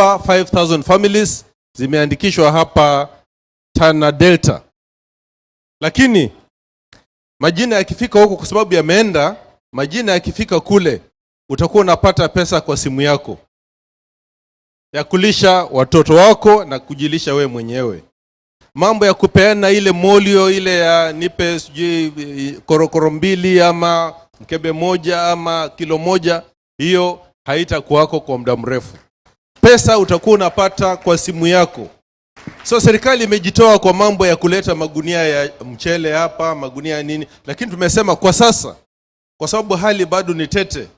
5,000 families zimeandikishwa hapa Tana Delta. Lakini majina yakifika huko, kwa sababu yameenda, majina yakifika kule, utakuwa unapata pesa kwa simu yako ya kulisha watoto wako na kujilisha we mwenyewe. Mambo ya kupeana ile molio ile ya nipe sijui korokoro 2 ama mkebe 1 ama kilo 1, hiyo haitakuwako kwa muda mrefu. Pesa utakuwa unapata kwa simu yako. So serikali imejitoa kwa mambo ya kuleta magunia ya mchele hapa, magunia nini, lakini tumesema kwa sasa, kwa sababu hali bado ni tete,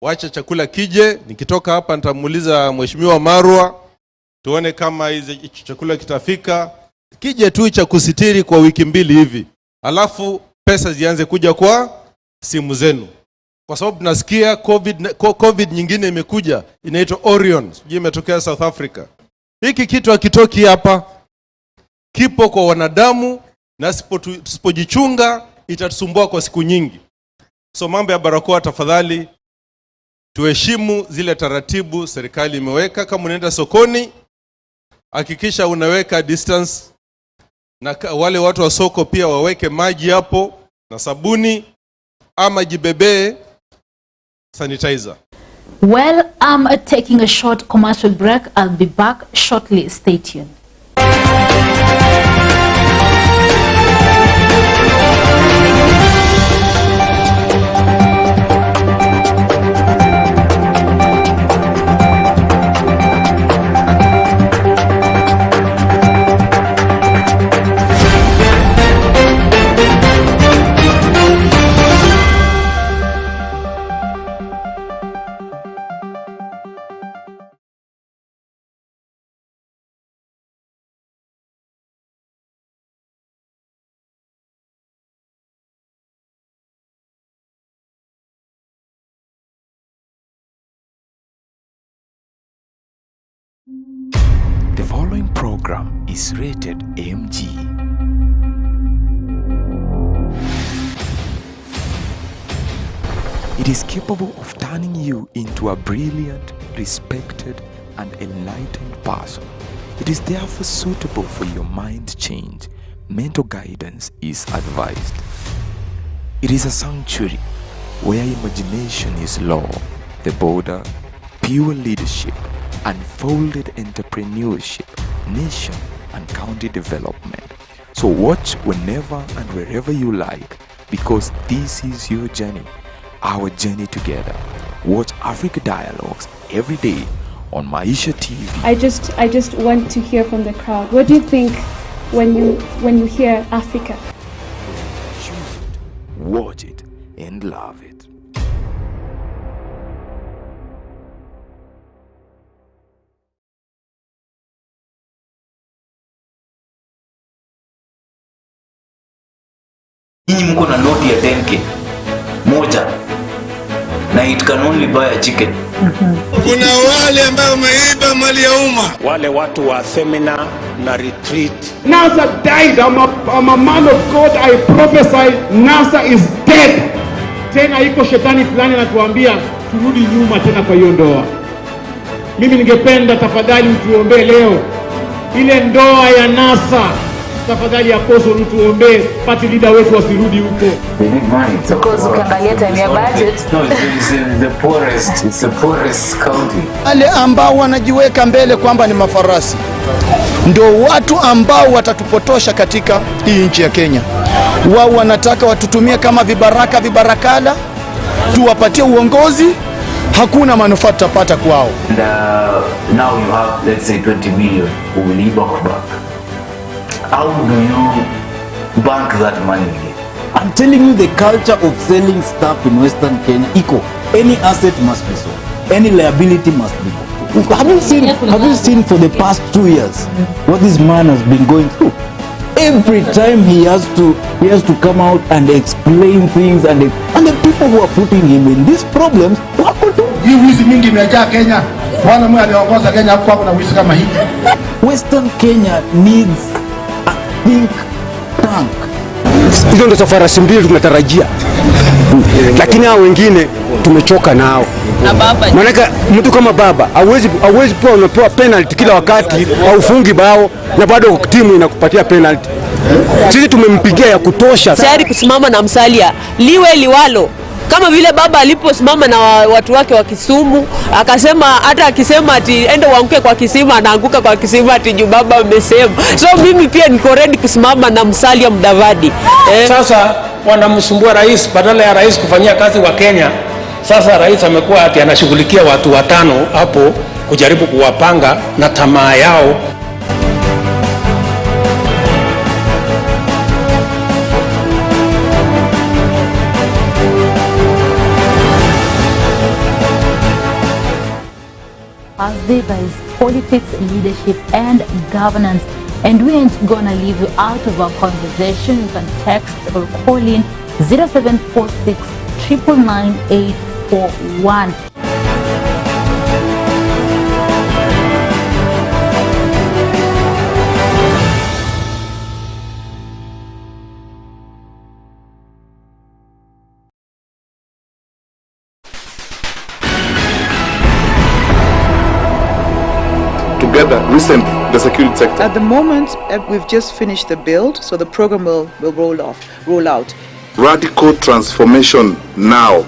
wacha chakula kije. Nikitoka hapa nitamuuliza Mheshimiwa Marwa tuone kama hizi chakula kitafika. Kije tu cha kusitiri kwa wiki 2 hivi, alafu pesa zianze kuja kwa simu zenu. Kwa sababu tunasikia COVID nyingine imekuja, inaitwa Orion, sijui imetokea South Africa. Hiki kitu hakitoki hapa, kipo kwa wanadamu, na tusipojichunga itatusumbua kwa siku nyingi. So mambo ya barakoa, tafadhali tuheshimu zile taratibu serikali imeweka. Kama unaenda sokoni, hakikisha unaweka distance, na wale watu wa soko pia waweke maji hapo na sabuni, ama jibebe sanitizer. Well, I'm taking a short commercial break. I'll be back shortly. Stay tuned. The following program is rated MG. It is capable of turning you into a brilliant, respected, and enlightened person. It is therefore suitable for your mind change. Mental guidance is advised. It is a sanctuary where imagination is law, the border, pure leadership, unfolded entrepreneurship, nation and county development. So watch whenever and wherever you like, because this is your journey, our journey together. Watch Africa Dialogues every day on Maisha TV. I just want to hear from the crowd. What do you think when you hear Africa? Choose it, watch it, and love it. Nyinyi mko na noti ya 10k moja na it can only buy a chicken. Kuna wale ambao wameiba mali ya umma, wale watu wa seminar na retreat. NASA died. I'm a man of God. I prophesy NASA is dead. Tena iko shetani fulani anatuambia turudi nyuma tena kwa hiyo ndoa. Mimi ningependa tafadhali mtuombee leo ile ndoa ya NASA. Tafadhali apostle mtuombee party leader wetu wasirudi huko. Because ukiangalia time ya budget, It's the poorest county. Wale ambao wanajiweka mbele kwamba ni mafarasi ndio watu ambao watatupotosha katika hii nchi ya Kenya. Wao wanataka watutumie kama vibarakala, tuwapatie uongozi, hakuna manufaa tutapata kwao. And now you have, let's say, 20 million who will leave back. How do you bank that money again? I'm telling you, the culture of selling stuff in Western Kenya, any asset must be sold, any liability must be sold. Have you seen for the past 2 years what this man has been going through? Every time he has to come out and explain things, and the people who are putting him in these problems, what could do? Western Kenya needs a think tank. Hizo ndo farasi mbili tunatarajia, lakini hao wengine tumechoka nao. Maana mtu kama baba hauwezi kuwa unapewa penalty kila wakati au ufungi bao na bado timu inakupatia penalty. Sisi tumempigia ya kutosha. Tayari kusimama na Musalia liwe liwalo, kama vile baba aliposimama na watu wake wa Kisumu, akasema hata akisema ati ende uanguke kwa kisima, anaanguka kwa kisima ati juu baba amesema. So mimi pia niko ready kusimama na Musalia Mudavadi. Sasa wanamsumbua rais, badala ya rais kufanyia kazi wa Kenya. Sasa rais amekuwa ati anashughulikia watu watano hapo kujaribu kuwapanga na tamaa yao. Thursday, there is politics, leadership, and governance. And we ain't gonna leave you out of our conversation. You can text or call in 0746 999 841. Together, recently, the security sector. At the moment, we've just finished the build, so the program will roll out. Radical transformation now.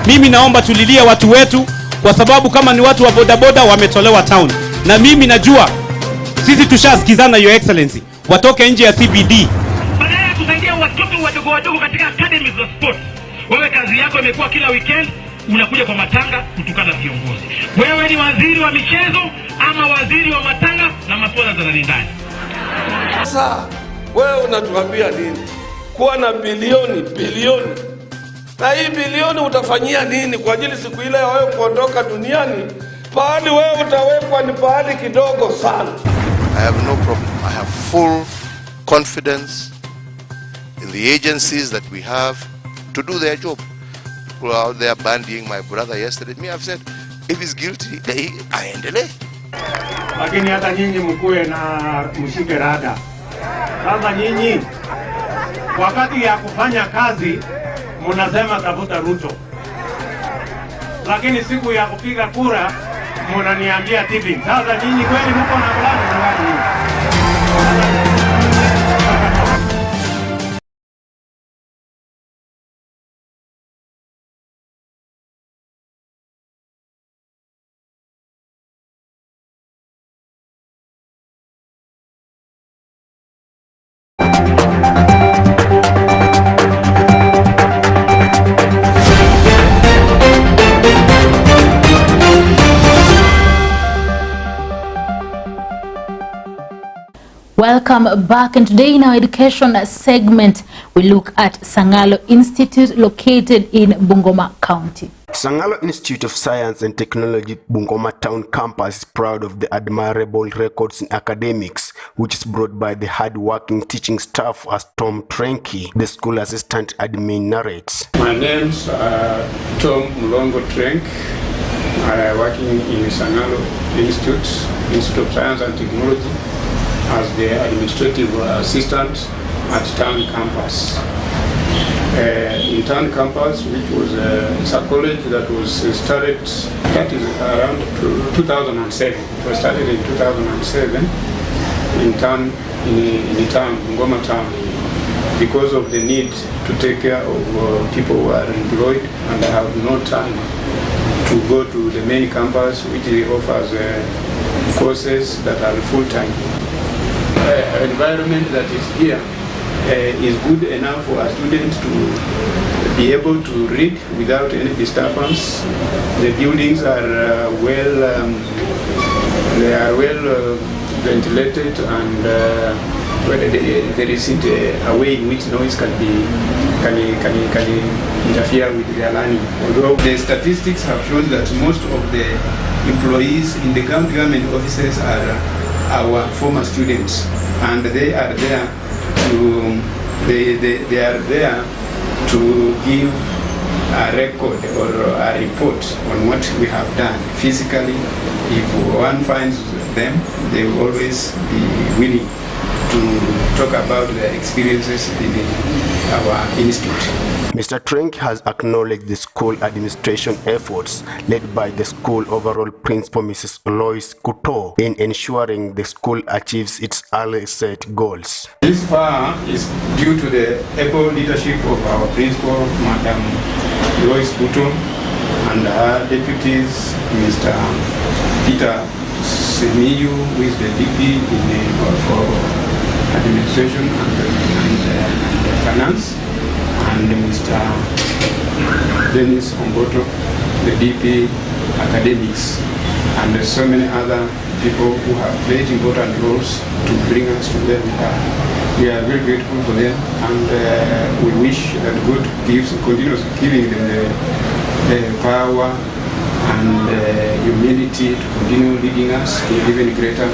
Mimi naomba tulilie watu wetu, kwa sababu kama ni watu wa bodaboda wametolewa town, na mimi najua sisi tushasikizana, Your Excellency, watoke nje ya CBD. Kusaidia watoto wadogo katika academies za sports. Wewe kazi yako imekuwa kila weekend unakuja kwa matanga kutukana viongozi. Wewe ni waziri wa michezo ama waziri wa matanga na masuala za ndani. Sasa wewe unatuambia nini? Kuwa na bilioni. Na hii bilioni utafanyia nini kwa ajili siku ile wewe kuondoka duniani? Pahali wewe utawekwa ni pahali kidogo sana. I have no problem. I have full confidence in the agencies that we have to do their job. People are out there bandying my brother yesterday. Me, I've said, if he's guilty, aendelee. Lakini hata nyinyi mkuwe na mshike rada. Sasa nyinyi wakati ya kufanya kazi mnasema tafuta Ruto, lakini siku ya kupiga kura mnaniambia tipping. Sasa nyinyi kweli mko na plani gani? Welcome back, and today in our education segment we look at Sangalo Institute located in Bungoma County. Sangalo Institute of Science and Technology Bungoma Town Campus is proud of the admirable records in academics, which is brought by the hard-working teaching staff, as Tom Trenke, the school assistant admin, narrates. My name's Tom Mulongo Trenk. I working in Sangalo Institute of Science and Technology as the administrative assistant at Town Campus. In Town Campus, which was a college that was started, that is around 2007. It was started in 2007 in town, Bungoma town, because of the need to take care of people who are employed and have no time to go to the main campus, which offers courses that are full-time. Environment that is here is good enough for a student to be able to read without any disturbance. The buildings are well ventilated, and there isn't a way in which noise can interfere with their learning. Although the statistics have shown that most of the employees in the government offices are our former students, and they are there to give a record or a report on what we have done physically. If one finds them, they will always be willing to talk about their experiences in our institute. Mr. Trenk has acknowledged the school administration efforts led by the school overall principal Mrs. Lois Kuto in ensuring the school achieves its early set goals. This far is due to the able leadership of our principal, Madam Lois Kuto, and her deputies, Mr. Peter Semiyu, who is the DP for administration and finance, and Mr. Dennis Omboto, the DP academics, and so many other people who have played important roles to bring us to where we are. We are very grateful for them, and we wish that God continues giving them the power and humility to continue leading us to even greater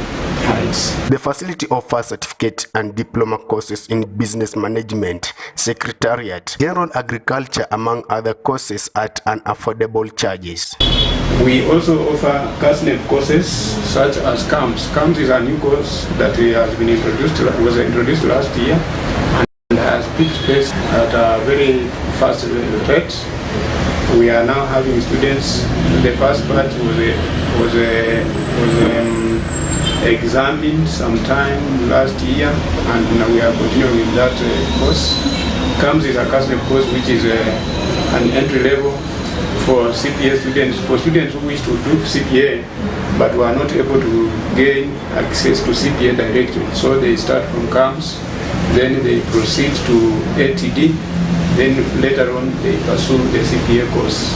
heights. The facility offers certificate and diploma courses in business management, secretariat, general agriculture, among other courses at an affordable charges. We also offer CASNEP courses such as CAMS. CAMS is a new course that has been was introduced last year and has picked pace at a very fast rate. We are now having students. The first batch was examined sometime last year, and now we are continuing with that course. CAMS is a CASNEP course which is an entry level for CPA students, for students who wish to do CPA but were not able to gain access to CPA directly. So they start from CAMS, then they proceed to ATD, then later on they pursue the CPA course.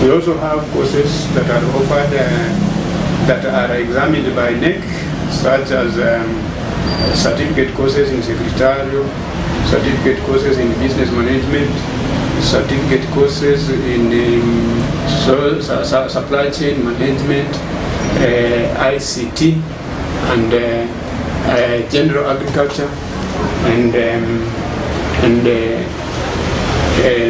We also have courses that are offered that are examined by NEC, such as certificate courses in secretarial, certificate courses in business management, certificate courses in supply chain management, ICT, and general agriculture, and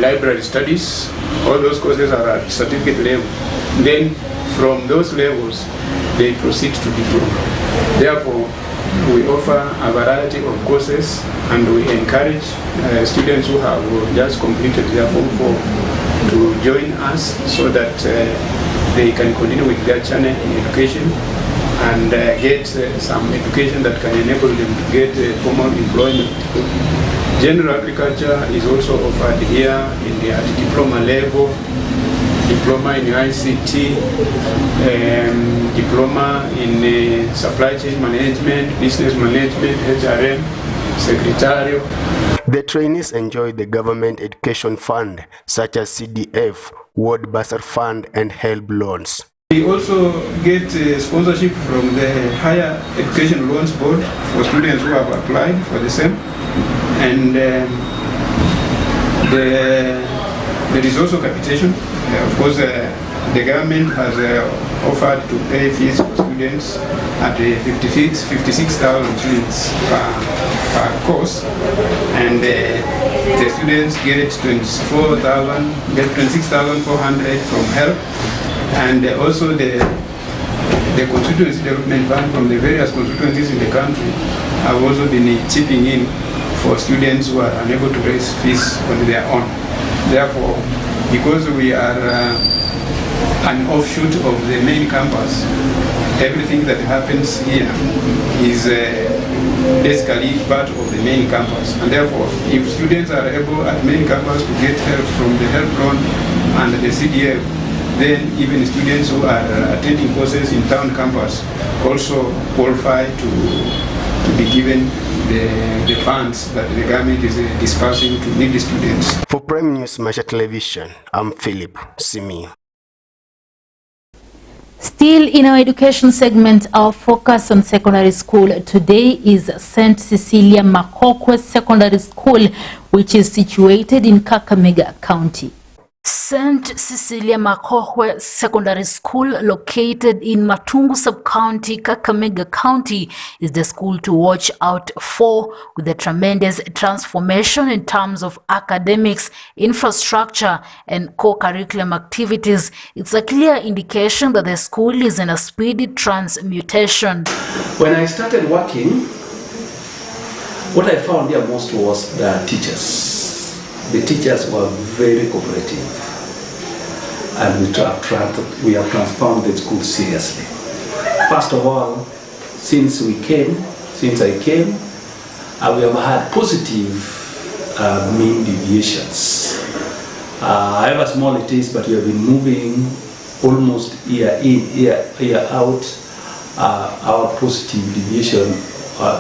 library studies. All those courses are at certificate level. Then from those levels, they proceed to diploma. Therefore, we offer a variety of courses, and we encourage students who have just completed their Form 4 to join us so that they can continue with their journey in education and get some education that can enable them to get formal employment. General agriculture is also offered here in the diploma level, diploma in ICT, diploma in supply chain management, business management, HRM, secretarial. The trainees enjoy the government education fund such as CDF, World Bursar Fund, and HELB loans. We also get sponsorship from the Higher Education Loans Board for students who have applied for the same. And there is also capitation. Of course, the government has offered to pay fees for students at 56,000 shillings per course, and the students get 26,400 from HELP, and also the constituency development fund from the various constituencies in the country have also been chipping in for students who are unable to raise fees on their own. Therefore, because we are an offshoot of the main campus, everything that happens here is basically part of the main campus. And therefore, if students are able at main campus to get help from the HELP loan and the CDF, then even students who are attending courses in town campus also qualify to be given the funds that the government is dispersing to needy students. For Prime News Maisha Television, I'm Philip Simi. Still in our education segment, our focus on secondary school today is St. Cecilia Makokwe Secondary School, which is situated in Kakamega County. St. Cecilia Makohwe Secondary School, located in Matungu Sub-County, Kakamega County, is the school to watch out for, with a tremendous transformation in terms of academics, infrastructure, and co-curriculum activities. It's a clear indication that the school is in a speedy transmutation. When I started working, what I found here most was the teachers. The teachers were very cooperative, and we have transformed the school seriously. First of all, since I came, we have had positive mean deviations. However small it is, but we have been moving almost year in, year out. Our positive deviation,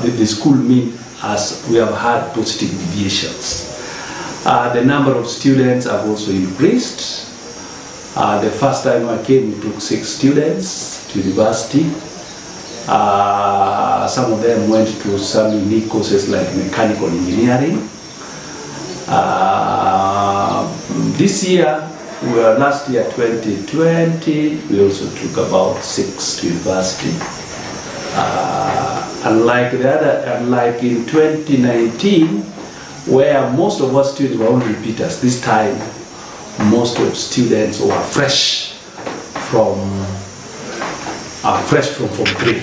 the school mean, as we have had positive deviations. The number of students have also increased. The first time I came, we took 6 students to university. Some of them went to some unique courses like mechanical engineering. This year, last year 2020, we also took about 6 to university. Unlike in 2019, where most of our students were only repeaters, this time most of students were fresh from Form 3.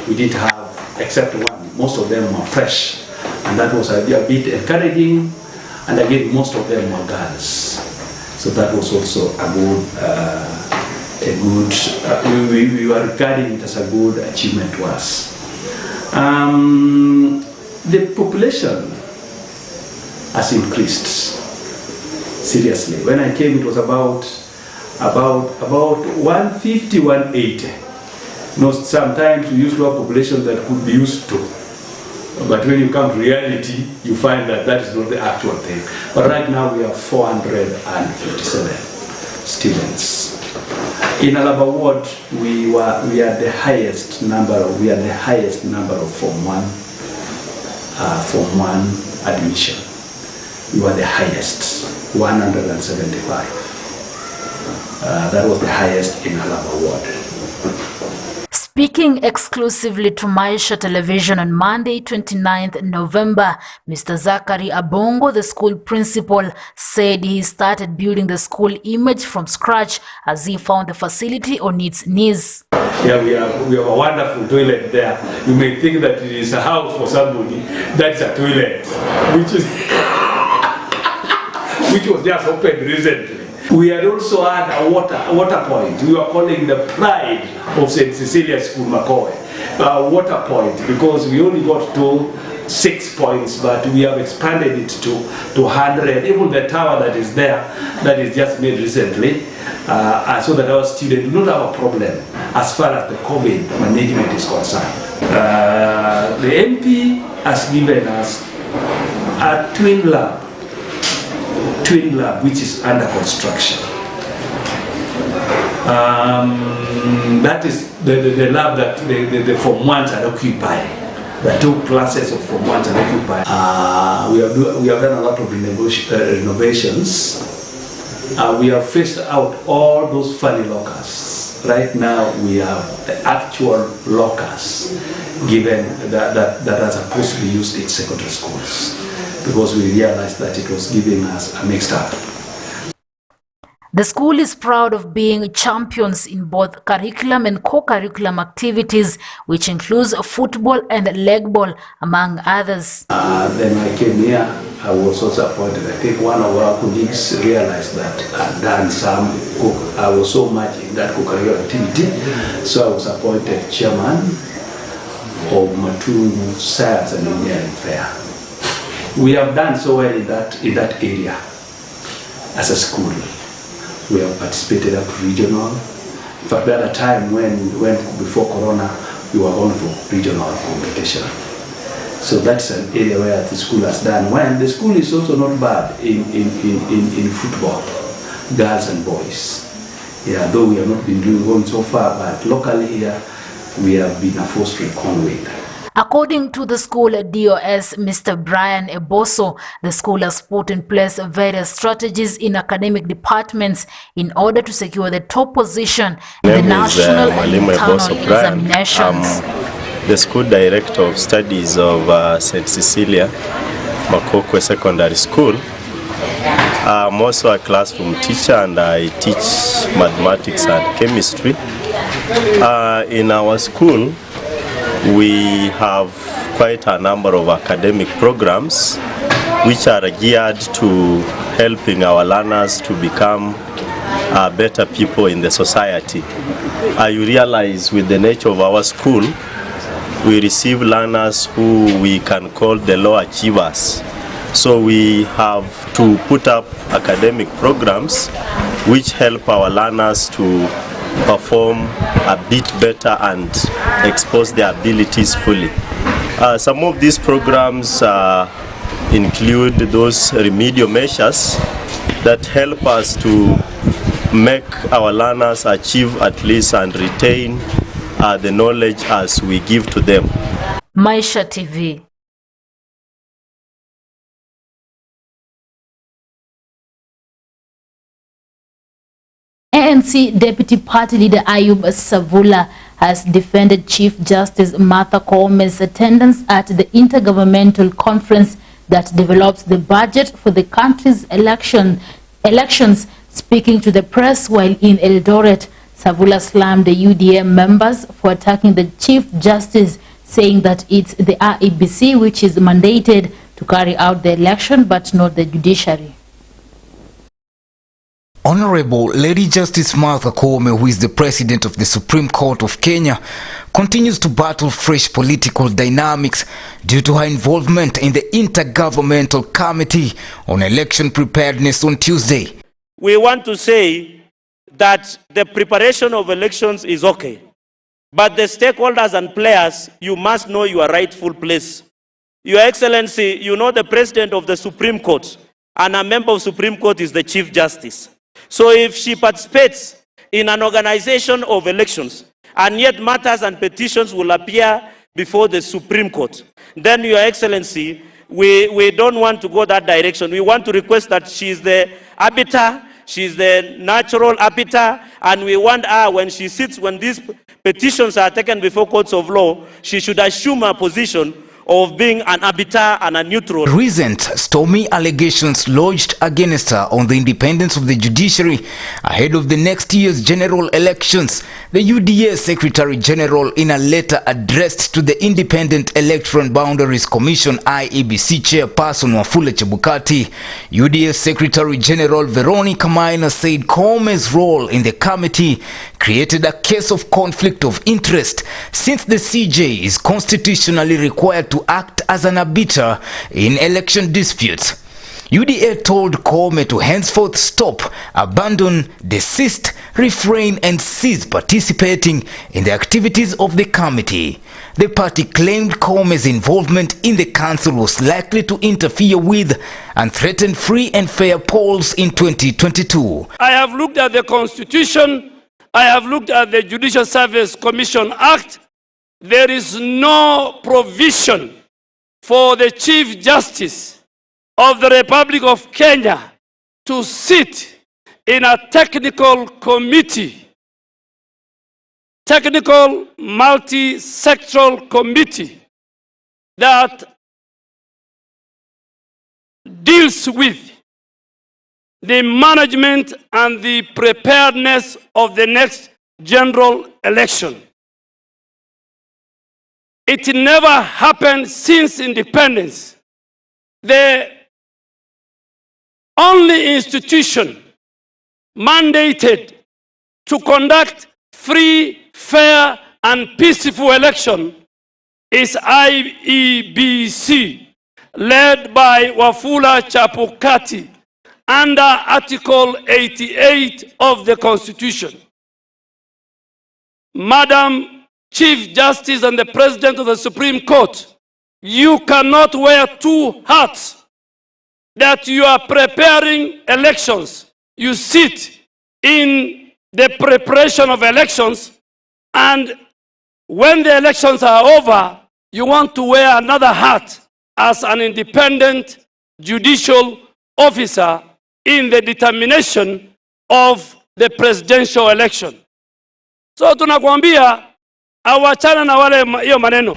We didn't have, except one, most of them were fresh, and that was a bit encouraging. And again, most of them were girls, so that was also we were regarding it as a good achievement to us. The population has increased seriously. When I came, it was about 150, 180. Sometimes we used to have a population that could be used to, but when you come to reality, you find that that is not the actual thing. But right now we have 457 students. In Alaba Ward, we had the highest number of Form 1 admission. We were the highest, 175. That was the highest in Alaba Ward. Speaking exclusively to Maisha Television on Monday, 29th November, Mr. Zachary Abongo, the school principal, said he started building the school image from scratch as he found the facility on its knees. Yeah, we have a wonderful toilet there. You may think that it is a house for somebody. That's a toilet, which was just opened recently. We had also had a water point. We were calling the pride of St. Cecilia School, Makoe. Water point, because we only got to 6 points, but we have expanded it to 100. Even the tower that is there, that is just made recently, so that our students do not have a problem as far as the COVID management is concerned. The MP has given us a twin lab, which is under construction. That is the lab that the Form 1s are occupying. The 2 classes of Form 1s are occupying. We have done a lot of renovations. We have phased out all those funny lockers. Right now we have the actual lockers given that are supposed to be used in secondary schools, because we realized that it was giving us a mixed up. The school is proud of being champions in both curriculum and co-curriculum activities, which includes football and leg ball, among others. Then I came here, I was also appointed. I think one of our colleagues realized that I'd done I was so much in that co-curriculum activity, so I was appointed chairman of Matungu Science and Engineering Fair. We have done so well in that area as a school. We have participated up to regional. In fact, at a time when before Corona, we were going for regional competition. So that's an area where the school has done well. The school is also not bad in football, girls and boys. Yeah, though we have not been going so far, but locally here, we have been a force to reckon with. According to the school DOS, Mr. Brian Eboso, the school has put in place various strategies in academic departments in order to secure the top position in the national and internal examinations. I'm the school director of studies of St. Cecilia Makokwe Secondary School. I'm also a classroom teacher and I teach mathematics and chemistry. In our school, we have quite a number of academic programs which are geared to helping our learners to become better people in the society. You realize with the nature of our school, we receive learners who we can call the low achievers. So we have to put up academic programs which help our learners to perform a bit better and expose their abilities fully. Some of these programs include those remedial measures that help us to make our learners achieve at least and retain the knowledge as we give to them. Maisha TV. ANC Deputy Party Leader Ayub Savula has defended Chief Justice Martha Koome's attendance at the intergovernmental conference that develops the budget for the country's elections. Speaking to the press while in Eldoret, Savula slammed the UDA members for attacking the Chief Justice, saying that it's the IEBC which is mandated to carry out the election but not the judiciary. Honorable Lady Justice Martha Koome, who is the President of the Supreme Court of Kenya, continues to battle fresh political dynamics due to her involvement in the Intergovernmental Committee on Election Preparedness on Tuesday. We want to say that the preparation of elections is okay, but the stakeholders and players, you must know your rightful place. Your Excellency, you know the President of the Supreme Court, and a member of Supreme Court is the Chief Justice. So if she participates in an organization of elections, and yet matters and petitions will appear before the Supreme Court, then Your Excellency, we don't want to go that direction. We want to request that she is the arbiter, she is the natural arbiter, and we want her, when she sits, when these petitions are taken before courts of law, she should assume her position of being an arbiter and a neutral. Recent stormy allegations lodged against her on the independence of the judiciary ahead of the next year's general elections. The UDA Secretary General, in a letter addressed to the Independent Electoral Boundaries Commission IEBC Chairperson Wafula Chebukati, UDA Secretary General Veronica Maina said Koome's role in the committee created a case of conflict of interest, since the CJ is constitutionally required to act as an arbiter in election disputes. UDA told Koome to henceforth stop, abandon, desist, refrain and cease participating in the activities of the committee. The party claimed Koome's involvement in the council was likely to interfere with and threaten free and fair polls in 2022. I have looked at the Constitution, I have looked at the Judicial Service Commission Act. There is no provision for the Chief Justice of the Republic of Kenya to sit in a technical committee, technical multi-sectoral committee that deals with the management and the preparedness of the next general election. It never happened since independence. The only institution mandated to conduct free, fair, and peaceful election is IEBC, led by Wafula Chebukati, under Article 88 of the Constitution. Madam Chief Justice and the President of the Supreme Court, you cannot wear two hats. That you are preparing elections, you sit in the preparation of elections, and when the elections are over, you want to wear another hat as an independent judicial officer in the determination of the presidential election. So tunakwambia awachana na wale hiyo maneno.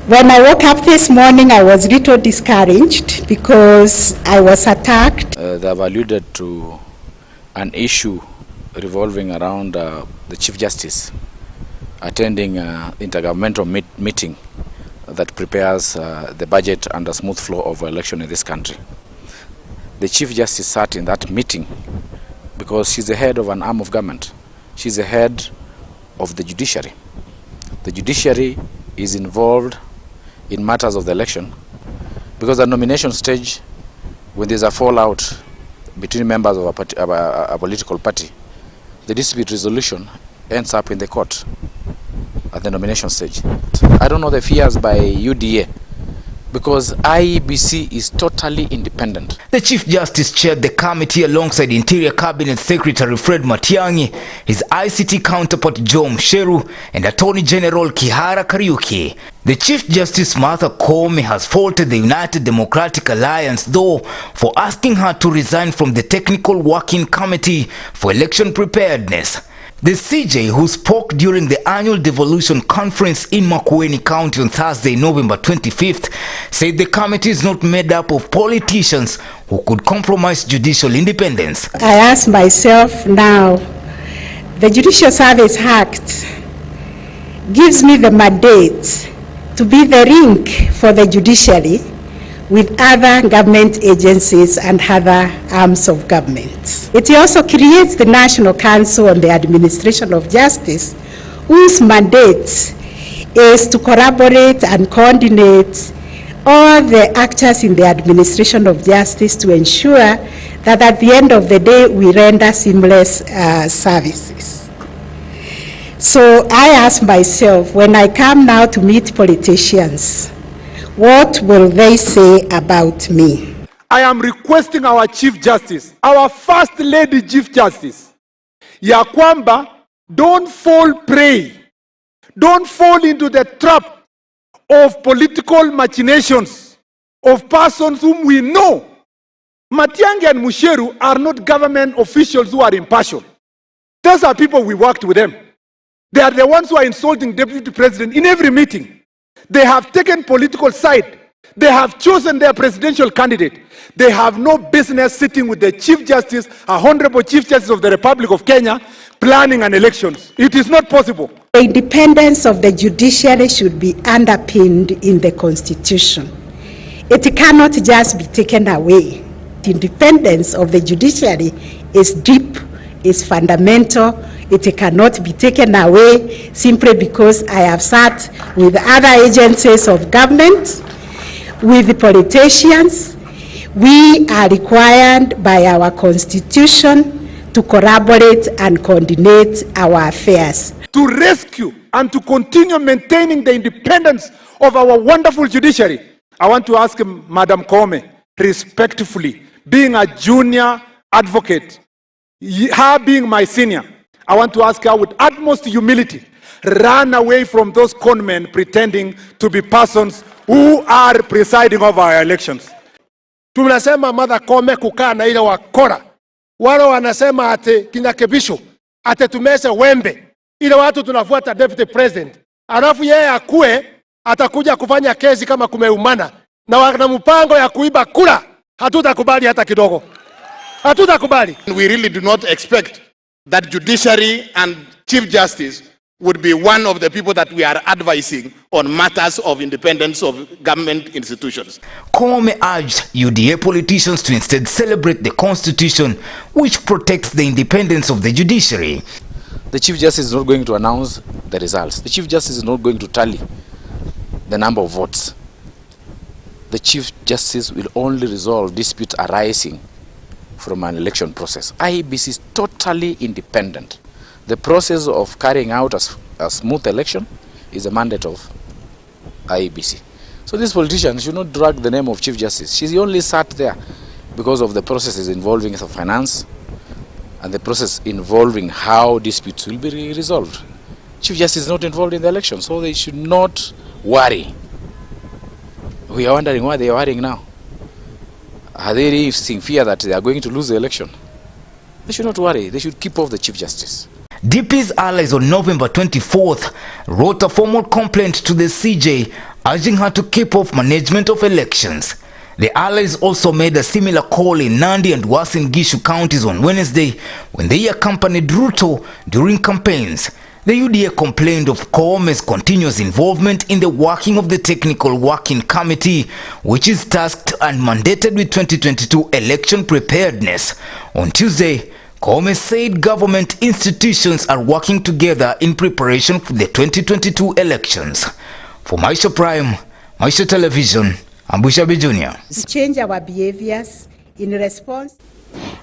When I woke up this morning, I was a little discouraged because I was attacked. They have alluded to an issue revolving around the Chief Justice attending intergovernmental meeting that prepares the budget and the smooth flow of election in this country. The Chief Justice sat in that meeting because she's the head of an arm of government. She's the head of the judiciary. The judiciary is involved in matters of the election because at nomination stage, when there's a fallout between members of a political party, the dispute resolution ends up in the court at the nomination stage. I don't know the fears by UDA because IEBC is totally independent. The Chief Justice chaired the committee alongside Interior Cabinet Secretary Fred Matiang'i, his ICT counterpart Joe Msheru, and Attorney General Kihara Kariuki. The Chief Justice Martha Koome has faulted the United Democratic Alliance, though, for asking her to resign from the Technical Working Committee for Election Preparedness. The CJ, who spoke during the annual devolution conference in Makueni County on Thursday, November 25th, said the committee is not made up of politicians who could compromise judicial independence. I ask myself now, the Judicial Service Act gives me the mandate to be the link for the judiciary with other government agencies and other arms of government. It also creates the National Council on the Administration of Justice, whose mandate is to collaborate and coordinate all the actors in the administration of justice to ensure that at the end of the day we render seamless services. So I ask myself, when I come now to meet politicians, what will they say about me? I am requesting our Chief Justice, our First Lady Chief Justice, ya kwamba don't fall prey, don't fall into the trap of political machinations of persons whom we know. Matiang'i and Musheru are not government officials who are impartial. Those are people we worked with them. They are the ones who are insulting Deputy President in every meeting. They have taken political side. They have chosen their presidential candidate. They have no business sitting with the Chief Justice, a Honorable Chief Justice of the Republic of Kenya, planning an elections. It is not possible. The independence of the judiciary should be underpinned in the Constitution. It cannot just be taken away. The independence of the judiciary is deep, is fundamental. It cannot be taken away simply because I have sat with other agencies of government, with the politicians. We are required by our Constitution to collaborate and coordinate our affairs. To rescue and to continue maintaining the independence of our wonderful judiciary, I want to ask Madam Koome, respectfully, being a junior advocate, her being my senior, I want to ask her with utmost humility, run away from those conmen pretending to be persons who are presiding over our elections. Tunasema Martha Koome kukaa na ile wakora. Wale wanasema ate kinakebisho, ate tumese wembe. Ile watu tunafuata Deputy President. Alafu yeye akue, atakuja kufanya kesi kama kumeumana. Na wana mpango ya kuiba kura. Hatutakubali hata kidogo. Hatutakubali. We really do not expect that judiciary and Chief Justice would be one of the people that we are advising on matters of independence of government institutions. Koome urged UDA politicians to instead celebrate the Constitution, which protects the independence of the judiciary. The Chief Justice is not going to announce the results. The Chief Justice is not going to tally the number of votes. The Chief Justice will only resolve disputes arising from an election process. IEBC is totally independent. The process of carrying out a smooth election is a mandate of IEBC. So these politicians should not drag the name of Chief Justice. She only sat there because of the processes involving finance and the process involving how disputes will be resolved. Chief Justice is not involved in the election, so they should not worry We are wondering why they are worrying now. Are they really seeing fear that they are going to lose the election? They should not worry. They should keep off the Chief Justice. DP's allies on November 24th wrote a formal complaint to the CJ urging her to keep off management of elections. The allies also made a similar call in Nandi and Uasin Gishu counties on Wednesday when they accompanied Ruto during campaigns. The UDA complained of Koome's continuous involvement in the working of the Technical Working Committee, which is tasked and mandated with 2022 election preparedness. On Tuesday, Koome said government institutions are working together in preparation for the 2022 elections. For Maisha Prime, Maisha Television, I'm Bushabi Jr. Change our behaviors in response.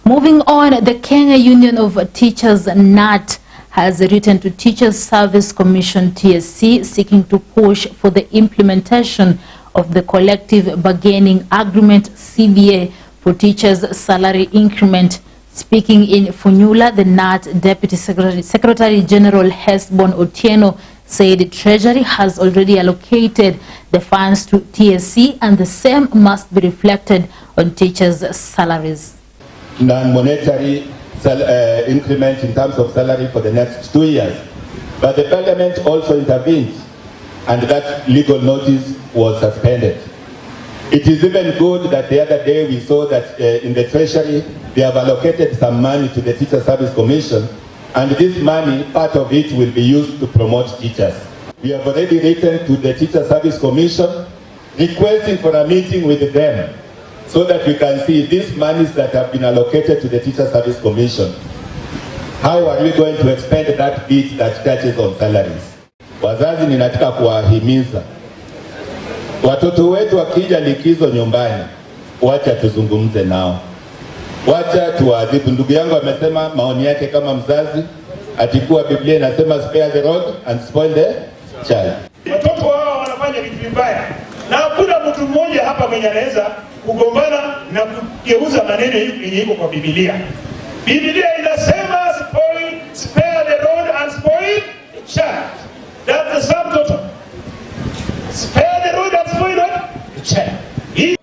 Moving on, the Kenya Union of Teachers, NAT, has written to Teachers Service Commission TSC seeking to push for the implementation of the collective bargaining agreement CBA for teachers' salary increment. Speaking in Funyula, the NAT Deputy Secretary General Hesbon Otieno said the Treasury has already allocated the funds to TSC and the same must be reflected on teachers' salaries. Non-monetary increment in terms of salary for the next 2 years. But the Parliament also intervened and that legal notice was suspended. It is even good that the other day we saw that in the Treasury they have allocated some money to the Teacher Service Commission, and this money, part of it will be used to promote teachers. We have already written to the Teacher Service Commission requesting for a meeting with them so that we can see these monies that have been allocated to the Teacher Service Commission. How are we going to expend that bit that touches on salaries? Wazazi, ninataka kuwahimiza watoto wetu wakija likizo nyumbani, wacha tuzungumze nao, wacha tuwaadhibu. Ndugu yangu amesema maoni yake kama mzazi, atikuwa Biblia inasema spare the rod and spoil the child. Watoto wao wanafanya vitu vibaya na hakuna mtu mmoja hapa mwenye anaweza kugombana na kugeuza maneno yenye iko kwa Biblia. Biblia inasema spare the rod and spoil the child. That's the sum total. Spare the road and spoil the child.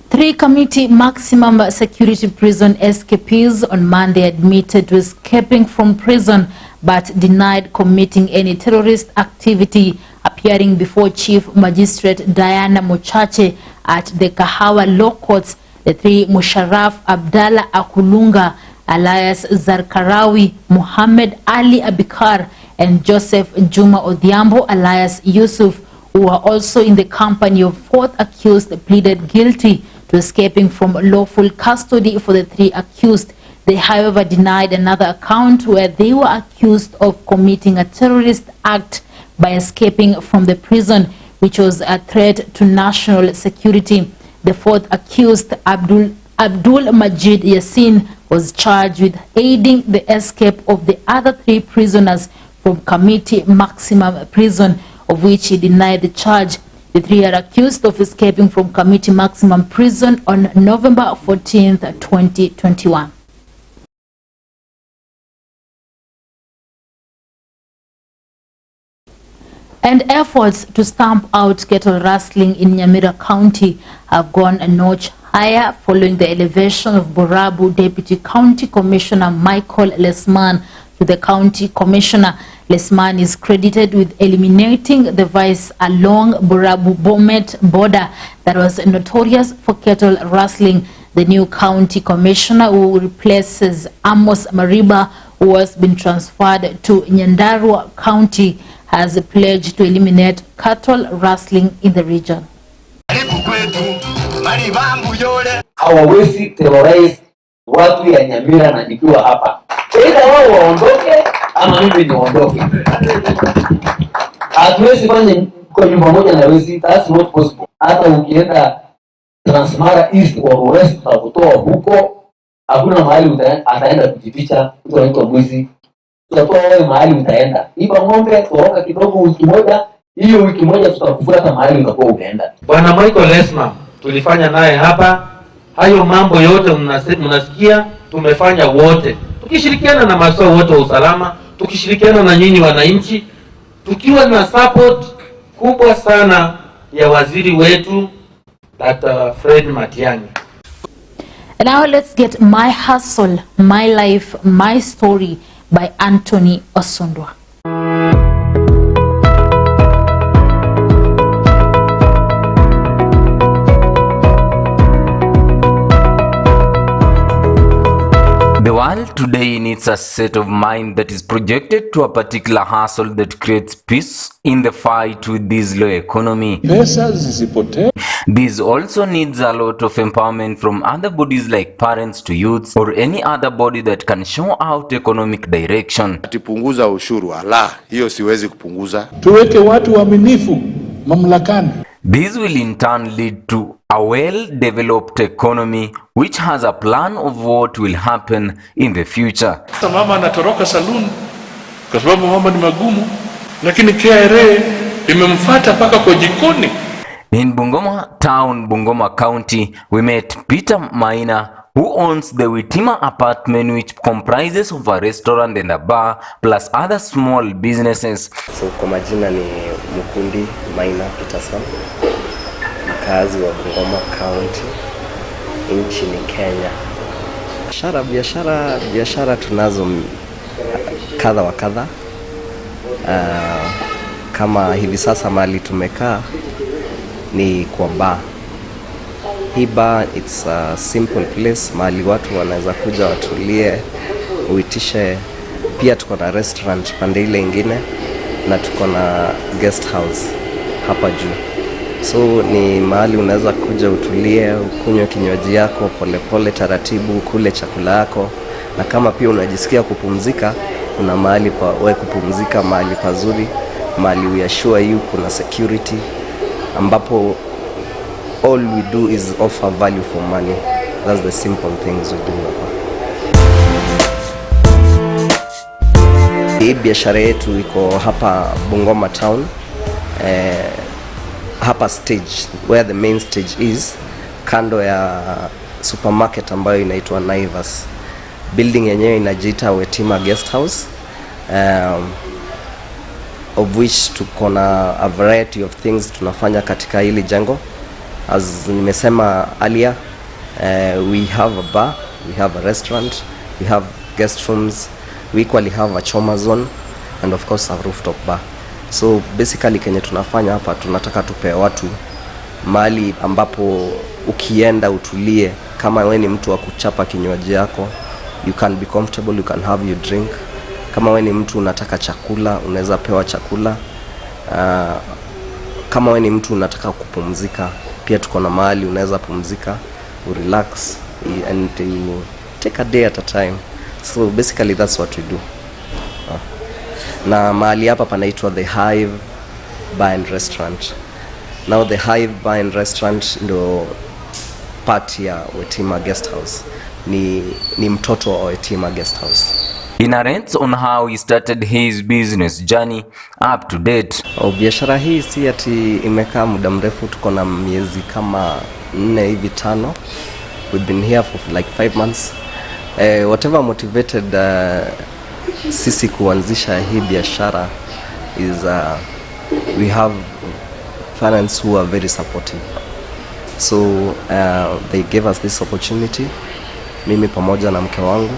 Three committee maximum security prison escapees on Monday admitted to escaping from prison but denied committing any terrorist activity, appearing before Chief Magistrate Diana Mochache at the Kahawa Law Courts. The three, Musharraf Abdallah Akulunga, alias Zarkarawi, Muhammad Ali Abikar, and Joseph Juma Odhiambo, alias Yusuf, who were also in the company of fourth accused, pleaded guilty to escaping from lawful custody for the three accused. They, however, denied another account where they were accused of committing a terrorist act by escaping from the prison, which was a threat to national security. The fourth accused, Abdul Majid Yassin, was charged with aiding the escape of the other three prisoners from Committee Maximum Prison, of which he denied the charge. The three are accused of escaping from Committee Maximum Prison on November 14th, 2021. And efforts to stamp out cattle rustling in Nyamira County have gone a notch higher following the elevation of Borabu Deputy County Commissioner Michael Lesman to the County Commissioner. Lesman is credited with eliminating the vice along Borabu-Bomet border that was notorious for cattle rustling. The new County Commissioner, who replaces Amos Mariba, who has been transferred to Nyandarua County, has pledged to eliminate cattle rustling in the region. Hawawezi terrorize watu ya Nyamira na nikiwa hapa. Either wao waondoke ama mimi niondoke. Hatuwezi fanya kwa nyumba moja na wezi, that's not possible. Hata ukienda Transmara East or West utakutoa huko, hakuna mahali ataenda kujificha, mtu anaitwa mwizi. Tutatoa wewe mahali utaenda. Iba ng'ombe toroka kidogo wiki moja, hiyo wiki moja tutakufuata mahali utakuwa umeenda. Bwana Michael Lesma tulifanya naye hapa, hayo mambo yote mnasikia tumefanya wote. Tukishirikiana na maafisa wote wa usalama, tukishirikiana na nyinyi wananchi, tukiwa na support kubwa sana ya waziri wetu that Fred Matiang'i. And now let's get My Hustle, My Life, My Story by Anthony Osundwa. The world today needs a set of mind that is projected to a particular hustle that creates peace in the fight with this low economy. This also needs a lot of empowerment from other bodies like parents to youths or any other body that can show out economic direction. Atipunguza ushuru, ala, hiyo siwezi kupunguza. Tuweke watu waaminifu mamlakani. This will in turn lead to a well-developed economy which has a plan of what will happen in the future. Mama anatoroka saloon kwa sababu mambo ni magumu, lakini KRA imemfuata paka kwa jikoni. In Bungoma town, Bungoma County, we met Peter Maina, who owns the Witima apartment, which comprises of a restaurant and a bar plus other small businesses. So kwa majina ni Mukundi Maina Peterson, mkazi wa Bungoma County nchini Kenya. Biashara tunazo kadha wa kadha. Kama hivi sasa mahali tumekaa ni kwa bar. Hii bar, it's a simple place, mahali watu wanaweza kuja watulie, uitishe. Pia tuko na restaurant pande ile ingine na tuko na guest house hapa juu. So ni mahali unaweza kuja utulie, ukunywe kinywaji yako polepole taratibu, kule chakula yako, na kama pia unajisikia kupumzika, kuna mahali pa wewe kupumzika, mahali pazuri, mahali we assure you kuna security, ambapo all we do is offer value for money. That's the simple things we do hapa. Hii biashara yetu iko hapa Bungoma town, hapa stage where the main stage is, kando ya supermarket ambayo inaitwa Naivas. Building yenyewe inajiita Witima Guest House, of which tuko na a variety of things tunafanya katika hili jengo. As nimesema earlier, we have a bar, we have a restaurant, we have guest rooms, we equally have a choma zone, and of course a rooftop bar. So basically kenye tunafanya hapa, tunataka tupe watu mali ambapo ukienda utulie. Kama wewe ni mtu wa kuchapa kinywaji yako, you can be comfortable, you can have your drink. Kama wewe ni mtu unataka chakula, unaweza pewa chakula. Kama wewe ni mtu unataka kupumzika, pia tuko na mahali unaweza pumzika, relax, and you take a day at a time. So basically that's what we do. Na mahali hapa panaitwa The Hive Bar and Restaurant. Now the Hive Bar and Restaurant ndo part ya Witima Guest House. Ni mtoto wa Witima Guest House. He narrates on how he started his business journey up to date. Biashara hii si ati imekaa muda mrefu, tuko na miezi kama 4 hivi 5. We've been here for like 5 months. Whatever motivated sisi kuanzisha hii biashara is we have parents who are very supportive. So they gave us this opportunity, mimi pamoja na mke wangu,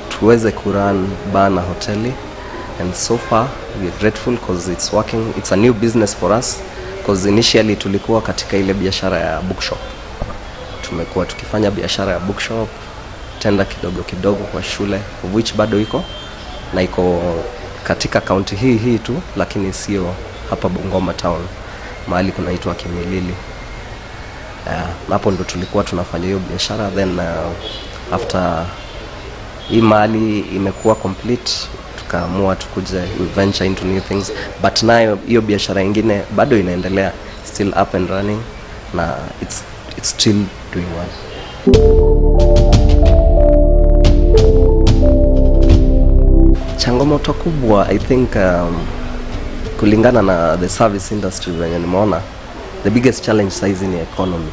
tuweze kurun bar na hoteli, and so far we are grateful because it's working. It's a new business for us because initially tulikuwa katika ile biashara ya bookshop. Tumekuwa tukifanya biashara ya bookshop, tenda kidogo kidogo kwa shule, of which bado iko na iko katika county hii tu, lakini sio hapa Bungoma town, mahali kunaitwa Kimilili. Hapo ndo tulikuwa tunafanya hiyo biashara. Then after hii mahali imekuwa complete, tukaamua tukuje venture into new things, but nayo hiyo biashara nyingine bado inaendelea, still up and running, na it's still doing well. Changamoto kubwa, I think kulingana na the service industry venye nimeona, the biggest challenge size ni economy.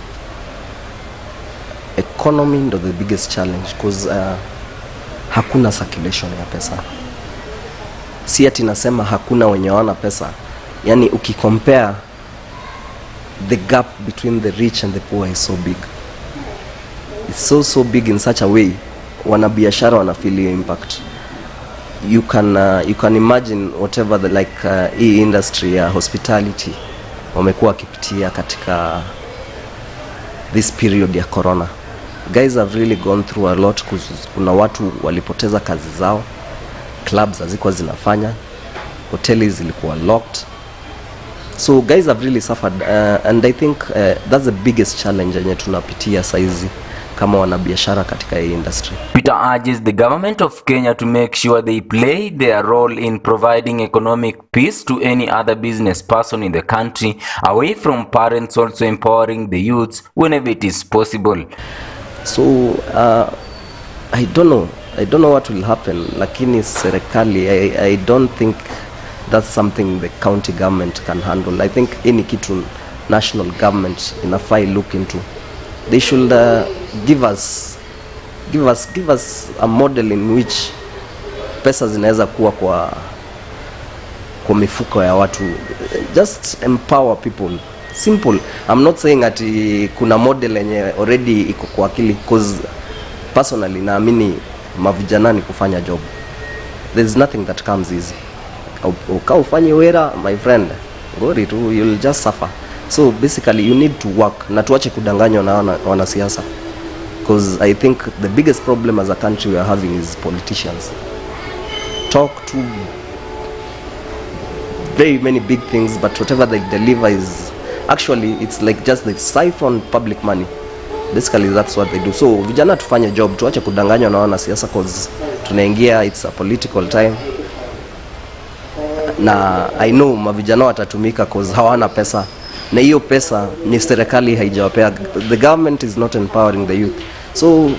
Economy ndo the biggest challenge because hakuna circulation ya pesa. Si ati nasema hakuna wenye wana pesa. Yani ukicompare the gap between the rich and the poor is so big. It's so big in such a way, wanabiashara wana feel impact. You can imagine whatever the hii industry ya hospitality wamekuwa kipitia katika this period ya corona. Guys have really gone through a lot. Kuna watu walipoteza kazi zao, clubs hazikuwa zinafanya, hoteli zilikuwa locked. So guys have really suffered and I think that's the biggest challenge yenye tunapitia saizi kama wanabiashara katika hii industry. Peter urges the government of Kenya to make sure they play their role in providing economic peace to any other business person in the country, away from parents also empowering the youths whenever it is possible. So I don't know what will happen, lakini serikali, I don't think that's something the county government can handle. I think any kitu national government inafai look into. They should give us a model in which pesa zinaweza kuwa kwa mifuko ya watu. Just empower people. Simple. I'm not saying that kuna model yenye already iko kwa akili, because personally naamini mavijana ni kufanya job. There's nothing that comes easy. Ufanye wera, my friend, gori tu, you'll just suffer. So basically you need to work, na tuache kudanganywa na wanasiasa, because I think the biggest problem as a country we are having is politicians talk to very many big things, but whatever they deliver is actually, it's like just they siphon public money. Basically that's what they do. So vijana tufanye job, tuache kudanganywa na wanasiasa, because tunaingia, it's a political time. Na I know mavijana watatumika because hawana pesa, na hiyo pesa ni serikali haijawapea. The government is not empowering the youth. So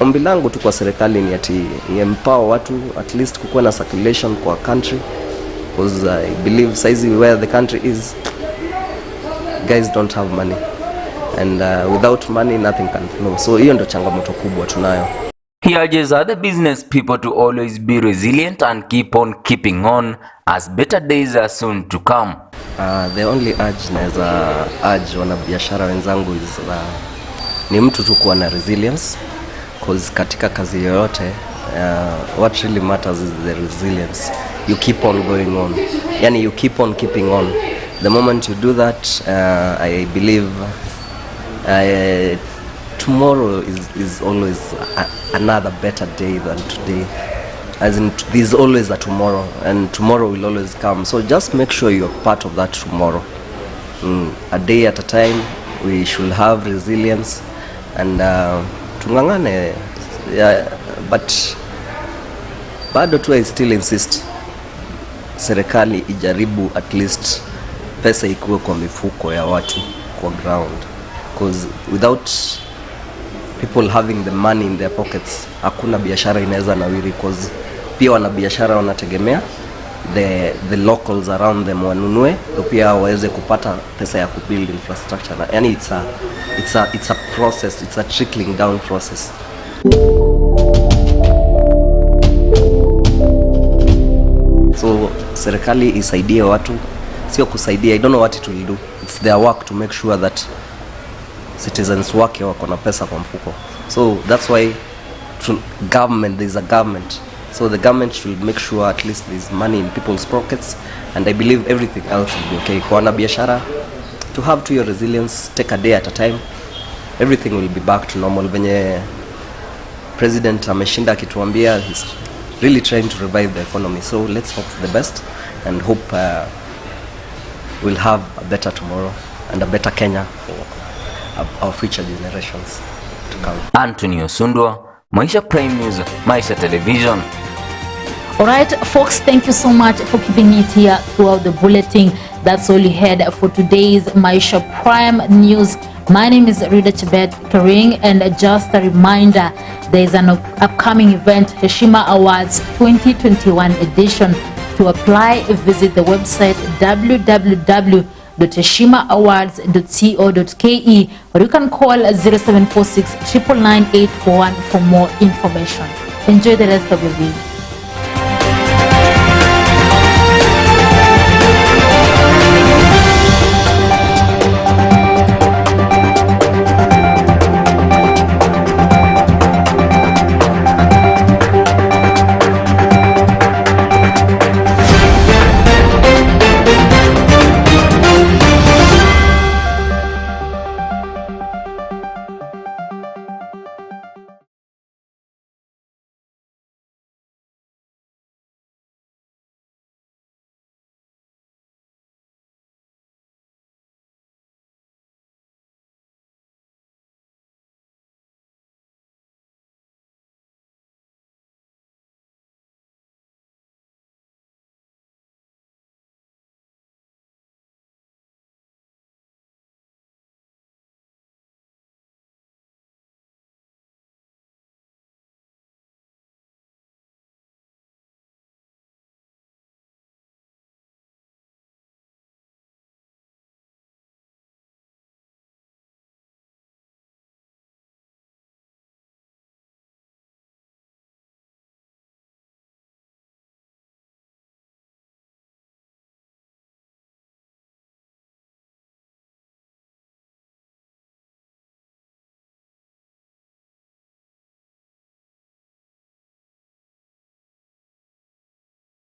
ombi langu tu kwa serikali ni ati empower watu, at least kukuwa na circulation kwa country, because I believe saizi where the country is, guys don't have money, and without money nothing can flow. So hiyo ndo changamoto kubwa tunayo. He urges other business people to always be resilient and keep on keeping on, as better days are soon to come. The only urge naweza urge wanabiashara wenzangu is ni mtu tu kuwa na resilience, because katika kazi yoyote what really matters is the resilience. You keep on going on, yani you keep on keeping on. The moment you do that, I believe tomorrow is always another better day than today. As in, there's always a tomorrow, and tomorrow will always come. So just make sure you're part of that tomorrow. A day at a time, we should have resilience, and tungangane. But bado tu I still insist, serikali ijaribu at least pesa ikuwe kwa mifuko ya watu kwa ground, because without people having the money in their pockets, hakuna biashara inaweza nawiri, because pia wanabiashara wanategemea the locals around them wanunue, pia waweze kupata pesa ya kubuild infrastructure. Yani it's a process, it's a trickling down process. So serikali isaidie watu, sio kusaidia. I don't know what it will do. It's their work to make sure that citizens wake wako na pesa kwa mfuko. So that's why government, there's a government. So the government should make sure at least there's money in people's pockets, and I believe everything else will be okay. Kwa wanabiashara, to have to your resilience, take a day at a time, everything will be back to normal. Venye President ameshinda akituambia, he's really trying to revive the economy. So let's hope for the best and hope we'll have a better tomorrow and a better Kenya for our future generations to come. Anthony Osundwa, Maisha Prime News, Maisha Television. Alright folks, thank you so much for keeping it here throughout the bulletin. That's all you had for today's Maisha Prime News. My name is Rida Chebet Karing, and just a reminder, there is an upcoming event, Heshima Awards 2021 edition. To apply, visit the website www.heshimaawards.co.ke, or you can call 0746 999 841 for more information. Enjoy the rest of your day.